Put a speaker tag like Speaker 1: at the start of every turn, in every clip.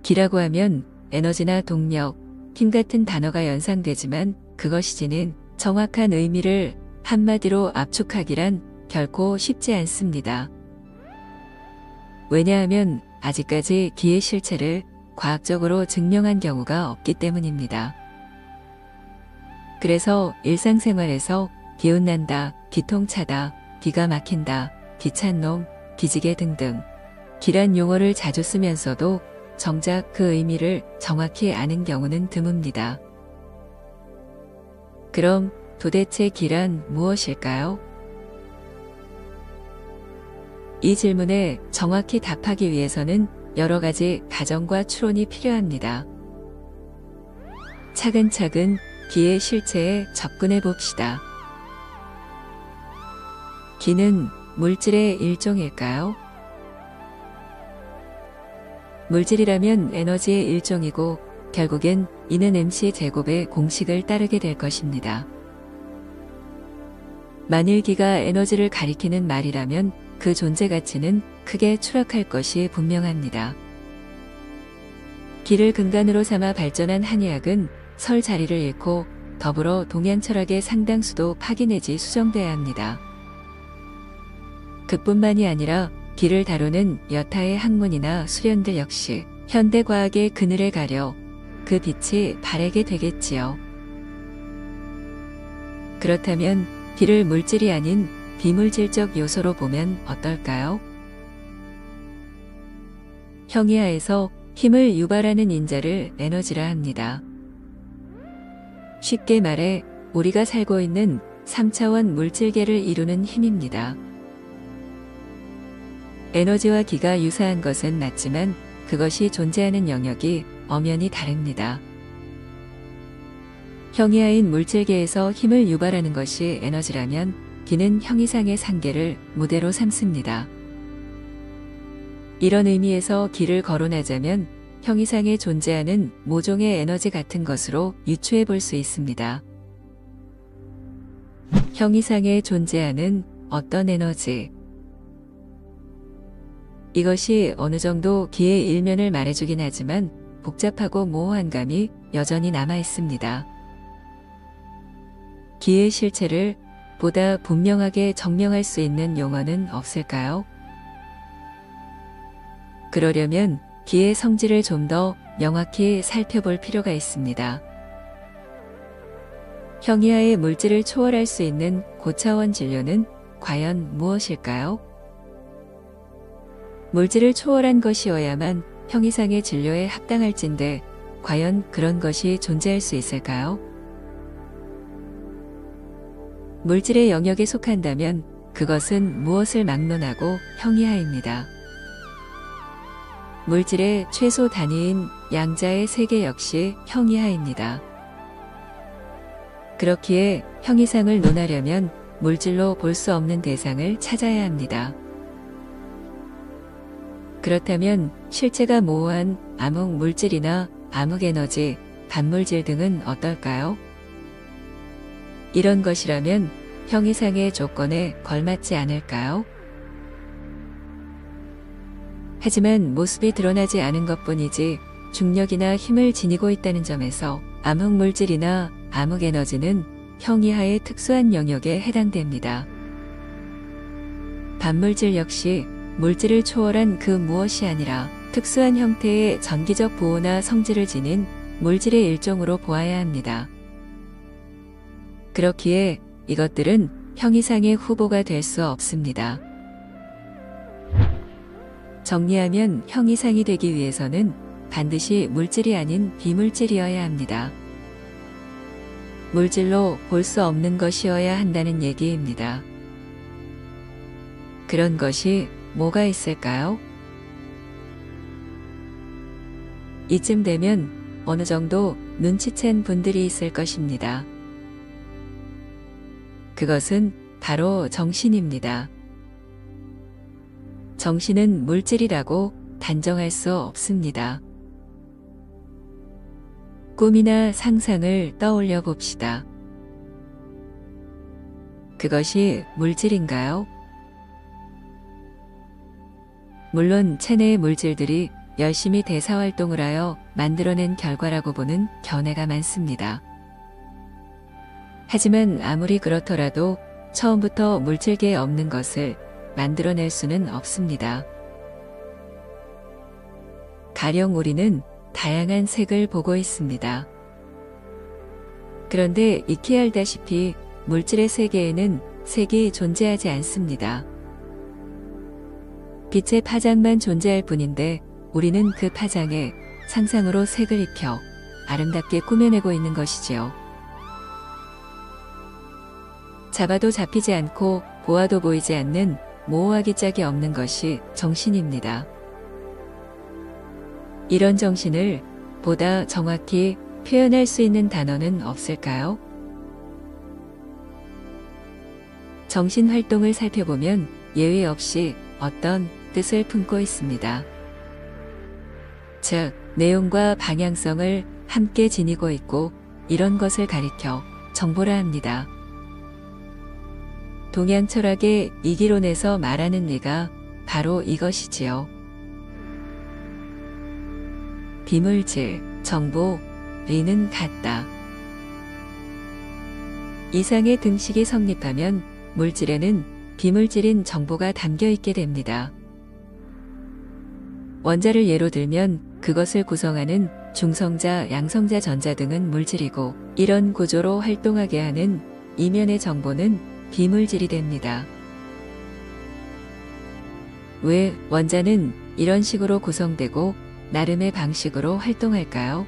Speaker 1: 기라고 하면 에너지나 동력, 힘 같은 단어가 연상되지만 그것이지는 정확한 의미를 한마디로 압축하기란 결코 쉽지 않습니다. 왜냐하면 아직까지 기의 실체를 과학적으로 증명한 경우가 없기 때문입니다. 그래서 일상생활에서 기운난다, 기통차다, 기가 막힌다, 기찬 놈, 기지개 등등 기란 용어를 자주 쓰면서도 정작 그 의미를 정확히 아는 경우는 드뭅니다. 그럼 도대체 기란 무엇일까요? 이 질문에 정확히 답하기 위해서는 여러 가지 가정과 추론이 필요합니다. 차근차근 기의 실체에 접근해 봅시다. 기는 물질의 일종일까요? 물질이라면 에너지의 일종이고 결국엔 이는 MC 제곱의 공식을 따르게 될 것입니다. 만일 기가 에너지를 가리키는 말이라면 그 존재 가치는 크게 추락할 것이 분명합니다. 기를 근간으로 삼아 발전한 한의학은 설 자리를 잃고 더불어 동양 철학의 상당수도 파기 내지 수정돼야 합니다. 그뿐만이 아니라 기를 다루는 여타의 학문이나 수련들 역시 현대과학의 그늘에 가려 그 빛이 바래게 되겠지요. 그렇다면 기를 물질이 아닌 비물질적 요소로 보면 어떨까요? 형이하에서 힘을 유발하는 인자를 에너지라 합니다. 쉽게 말해 우리가 살고 있는 3차원 물질계를 이루는 힘입니다. 에너지와 기가 유사한 것은 맞지만 그것이 존재하는 영역이 엄연히 다릅니다. 형이하인 물질계에서 힘을 유발하는 것이 에너지라면 기는 형이상의 상계를 무대로 삼습니다. 이런 의미에서 기를 거론하자면 형이상에 존재하는 모종의 에너지 같은 것으로 유추해 볼 수 있습니다. 형이상에 존재하는 어떤 에너지, 이것이 어느 정도 기의 일면을 말해주긴 하지만 복잡하고 모호한 감이 여전히 남아 있습니다. 기의 실체를 보다 분명하게 정명할 수 있는 용어는 없을까요? 그러려면 기의 성질을 좀 더 명확히 살펴볼 필요가 있습니다. 형이하의 물질을 초월할 수 있는 고차원 진료는 과연 무엇일까요? 물질을 초월한 것이어야만 형이상의 진료에 합당할진데 과연 그런 것이 존재할 수 있을까요? 물질의 영역에 속한다면 그것은 무엇을 막론하고 형이하입니다. 물질의 최소 단위인 양자의 세계 역시 형이하입니다. 그렇기에 형이상을 논하려면 물질로 볼 수 없는 대상을 찾아야 합니다. 그렇다면 실체가 모호한 암흑 물질이나 암흑 에너지, 반물질 등은 어떨까요? 이런 것이라면 형이상의 조건에 걸맞지 않을까요? 하지만 모습이 드러나지 않은 것뿐이지 중력이나 힘을 지니고 있다는 점에서 암흑 물질이나 암흑 에너지는 형이하의 특수한 영역에 해당됩니다. 반물질 역시 물질을 초월한 그 무엇이 아니라 특수한 형태의 전기적 보호나 성질을 지닌 물질의 일종으로 보아야 합니다. 그렇기에 이것들은 형이상의 후보가 될 수 없습니다. 정리하면 형이상이 되기 위해서는 반드시 물질이 아닌 비물질이어야 합니다. 물질로 볼 수 없는 것이어야 한다는 얘기입니다. 그런 것이 뭐가 있을까요? 이쯤 되면 어느 정도 눈치챈 분들이 있을 것입니다. 그것은 바로 정신입니다. 정신은 물질이라고 단정할 수 없습니다. 꿈이나 상상을 떠올려 봅시다. 그것이 물질인가요? 물론 체내의 물질들이 열심히 대사활동을 하여 만들어낸 결과라고 보는 견해가 많습니다. 하지만 아무리 그렇더라도 처음부터 물질계에 없는 것을 만들어낼 수는 없습니다. 가령 우리는 다양한 색을 보고 있습니다. 그런데 익히 알다시피 물질의 세계에는 색이 존재하지 않습니다. 빛의 파장만 존재할 뿐인데 우리는 그 파장에 상상으로 색을 입혀 아름답게 꾸며내고 있는 것이지요. 잡아도 잡히지 않고 보아도 보이지 않는 모호하기 짝이 없는 것이 정신입니다. 이런 정신을 보다 정확히 표현할 수 있는 단어는 없을까요? 정신 활동을 살펴보면 예외 없이 어떤 뜻을 품고 있습니다. 즉, 내용과 방향성을 함께 지니고 있고 이런 것을 가리켜 정보라 합니다. 동양 철학의 이기론에서 말하는 리가 바로 이것이지요. 비물질, 정보, 리는 같다. 이상의 등식이 성립하면 물질에는 비물질인 정보가 담겨 있게 됩니다. 원자를 예로 들면 그것을 구성하는 중성자, 양성자, 전자 등은 물질이고 이런 구조로 활동하게 하는 이면의 정보는 비물질이 됩니다. 왜 원자는 이런 식으로 구성되고 나름의 방식으로 활동할까요?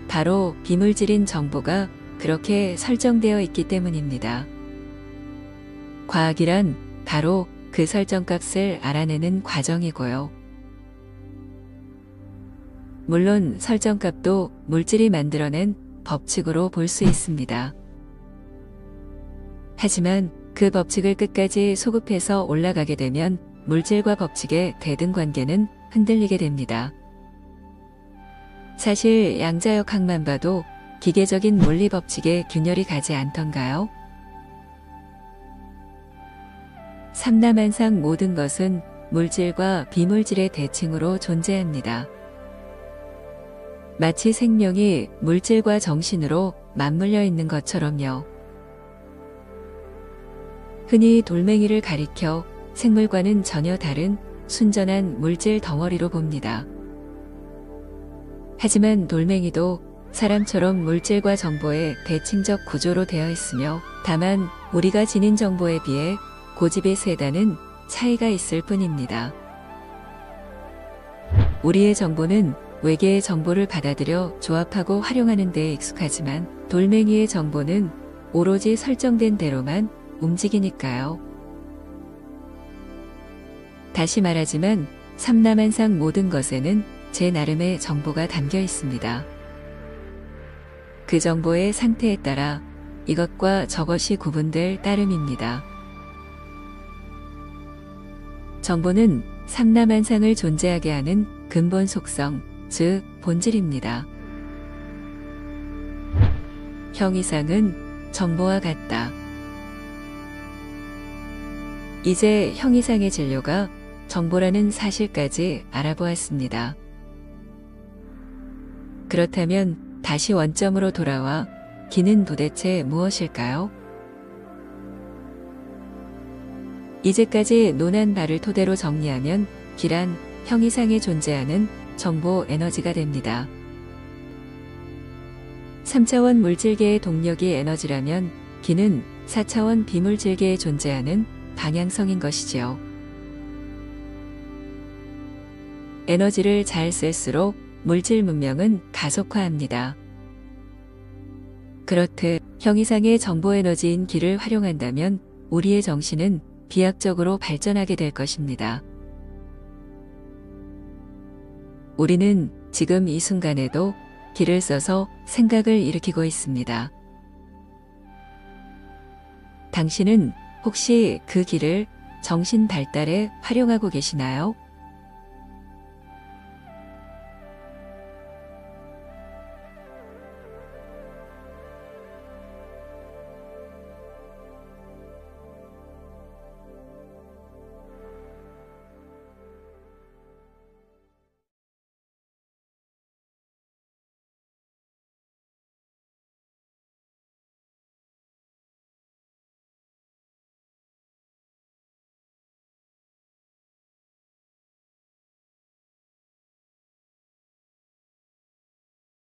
Speaker 1: 바로 비물질인 정보가 그렇게 설정되어 있기 때문입니다. 과학이란 바로 그 설정값을 알아내는 과정이고요. 물론 설정값도 물질이 만들어낸 법칙으로 볼 수 있습니다. 하지만 그 법칙을 끝까지 소급해서 올라가게 되면 물질과 법칙의 대등관계는 흔들리게 됩니다. 사실 양자역학만 봐도 기계적인 물리 법칙에 균열이 가지 않던가요? 삼라만상 모든 것은 물질과 비물질의 대칭으로 존재합니다. 마치 생명이 물질과 정신으로 맞물려 있는 것처럼요. 흔히 돌멩이를 가리켜 생물과는 전혀 다른 순전한 물질 덩어리로 봅니다. 하지만 돌멩이도 사람처럼 물질과 정보의 대칭적 구조로 되어 있으며 다만 우리가 지닌 정보에 비해 고집이 세다는 차이가 있을 뿐입니다. 우리의 정보는 외계의 정보를 받아들여 조합하고 활용하는 데 익숙하지만 돌멩이의 정보는 오로지 설정된 대로만 움직이니까요. 다시 말하지만 삼라만상 모든 것에는 제 나름의 정보가 담겨 있습니다. 그 정보의 상태에 따라 이것과 저것이 구분될 따름입니다. 정보는 삼라만상을 존재하게 하는 근본 속성, 즉 본질입니다. 형이상은 정보와 같다. 이제 형이상의 진료가 정보라는 사실까지 알아보았습니다. 그렇다면 다시 원점으로 돌아와 기는 도대체 무엇일까요? 이제까지 논한 바를 토대로 정리하면 기란 형이상에 존재하는 정보 에너지가 됩니다. 3차원 물질계의 동력이 에너지라면 기는 4차원 비물질계에 존재하는 방향성인 것이지요. 에너지를 잘 쓸수록 물질 문명은 가속화합니다. 그렇듯 형이상의 정보 에너지인 기를 활용한다면 우리의 정신은 비약적으로 발전하게 될 것입니다. 우리는 지금 이 순간에도 기를 써서 생각을 일으키고 있습니다. 당신은 혹시 그 기를 정신 발달에 활용하고 계시나요?